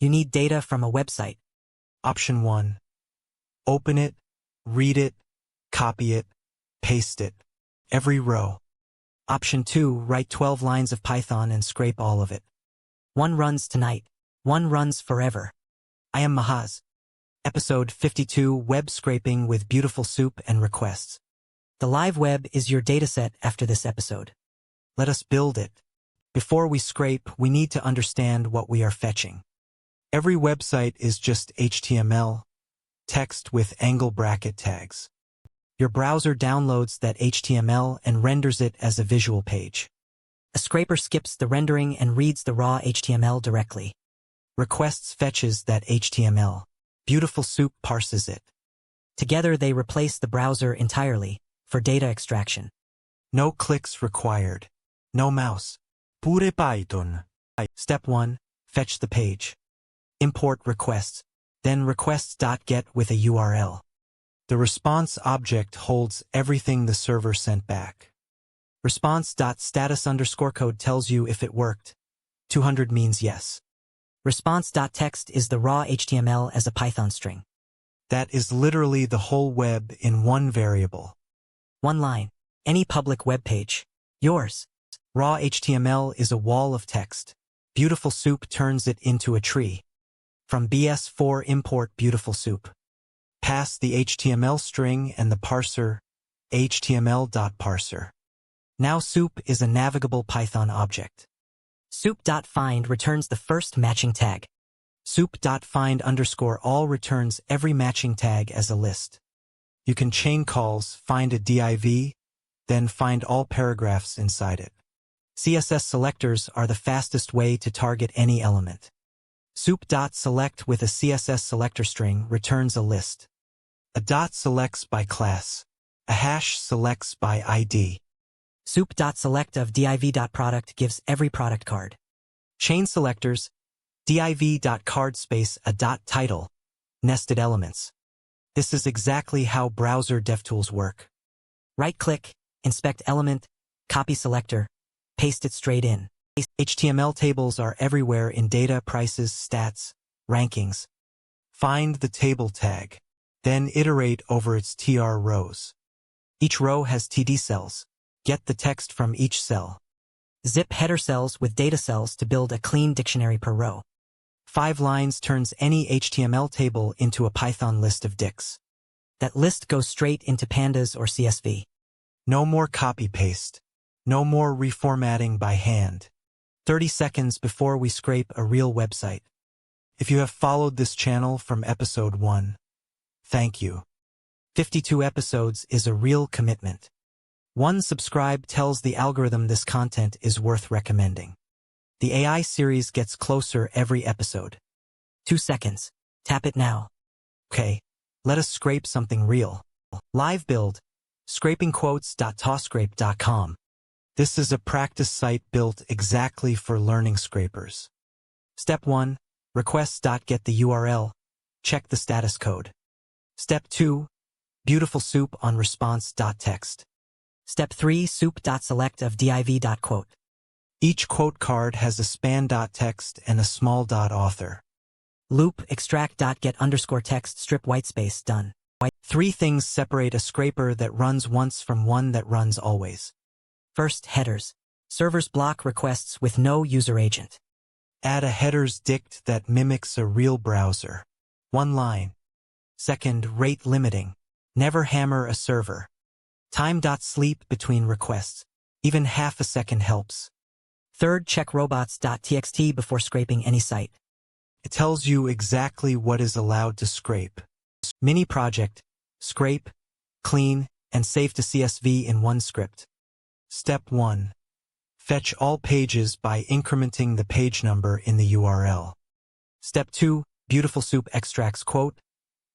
You need data from a website. Option 1. Open it, read it, copy it, paste it. Every row. Option 2. Write 12 lines of Python and scrape all of it. One runs tonight. One runs forever. I am Mahaz. Episode 52, Web Scraping with BeautifulSoup and Requests. The live web is your dataset after this episode. Let us build it. Before we scrape, we need to understand what we are fetching. Every website is just HTML, text with angle bracket tags. Your browser downloads that HTML and renders it as a visual page. A scraper skips the rendering and reads the raw HTML directly. Requests fetches that HTML. BeautifulSoup parses it. Together they replace the browser entirely for data extraction. No clicks required. No mouse. Pure Python. Step 1. Fetch the page. Import requests. Then requests.get with a URL. The response object holds everything the server sent back. Response.status_code tells you if it worked. 200 means yes. Response.text is the raw HTML as a Python string. That is literally the whole web in one variable. One line. Any public web page. Yours. Raw HTML is a wall of text. BeautifulSoup turns it into a tree. From BS4 import BeautifulSoup. Pass the HTML string and the parser, html.parser. Now soup is a navigable Python object. Soup.find returns the first matching tag. Soup.find_all returns every matching tag as a list. You can chain calls, find a div, then find all paragraphs inside it. CSS selectors are the fastest way to target any element. Soup.select with a CSS selector string returns a list. A dot selects by class. A hash selects by ID. Soup.select of div.product gives every product card. Chain selectors, div.card space a dot title, nested elements. This is exactly how browser DevTools work. Right-click, inspect element, copy selector, paste it straight in. HTML tables are everywhere in data, prices, stats, rankings. Find the table tag, then iterate over its tr rows. Each row has TD cells. Get the text from each cell. Zip header cells with data cells to build a clean dictionary per row. 5 lines turns any HTML table into a Python list of dicts. That list goes straight into pandas or CSV. No more copy-paste. No more reformatting by hand. 30 seconds before we scrape a real website. If you have followed this channel from episode 1, thank you. 52 episodes is a real commitment. 1 subscribe tells the algorithm this content is worth recommending. The AI series gets closer every episode. 2 seconds. Tap it now. Okay, let us scrape something real. Live build. Scrapingquotes.toscrape.com. This is a practice site built exactly for learning scrapers. Step 1. Requests.get the URL. Check the status code. Step 2. BeautifulSoup on response.text. Step 3. Soup.select of div.quote. Each quote card has a span.text and a small .author. Loop extract.get_text strip whitespace done. 3 things separate a scraper that runs once from one that runs always. First, headers. Servers block requests with no user agent. Add a headers dict that mimics a real browser. 1 line. Second, rate limiting. Never hammer a server. Time.sleep between requests. Even half a second helps. Third, check robots.txt before scraping any site. It tells you exactly what is allowed to scrape. Mini project, scrape, clean, and save to CSV in one script. Step 1. Fetch all pages by incrementing the page number in the URL. Step 2. BeautifulSoup extracts quote,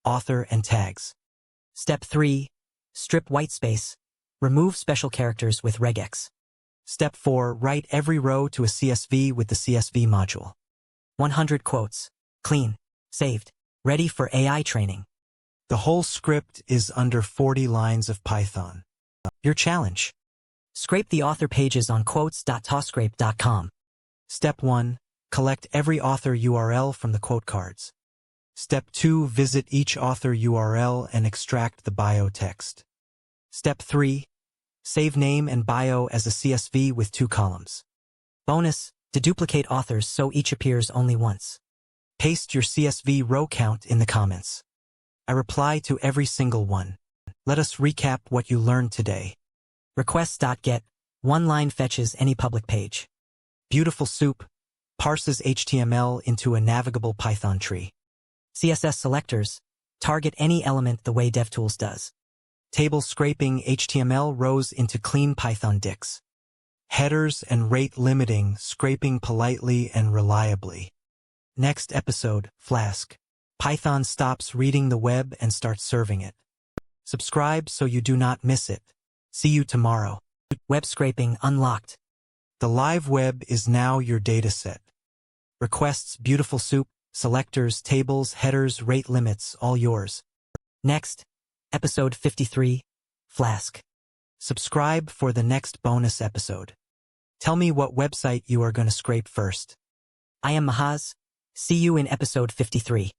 author, and tags. Step 3. Strip whitespace. Remove special characters with regex. Step 4. Write every row to a CSV with the CSV module. 100 quotes. Clean. Saved. Ready for AI training. The whole script is under 40 lines of Python. Your challenge. Scrape the author pages on quotes.toscrape.com. Step 1. Collect every author URL from the quote cards. Step 2. Visit each author URL and extract the bio text. Step 3. Save name and bio as a CSV with 2 columns. Bonus, deduplicate authors so each appears only once. Paste your CSV row count in the comments. I reply to every single one. Let us recap what you learned today. Requests.get, one line fetches any public page. BeautifulSoup parses HTML into a navigable Python tree. CSS Selectors target any element the way DevTools does. Table scraping HTML rows into clean Python dicks. Headers and rate limiting scraping politely and reliably. Next episode, Flask. Python stops reading the web and starts serving it. Subscribe so you do not miss it. See you tomorrow. Web scraping unlocked. The live web is now your dataset. Requests, BeautifulSoup, selectors, tables, headers, rate limits, all yours. Next, episode 53, Flask. Subscribe for the next bonus episode. Tell me what website you are going to scrape first. I am Mahaz. See you in episode 53.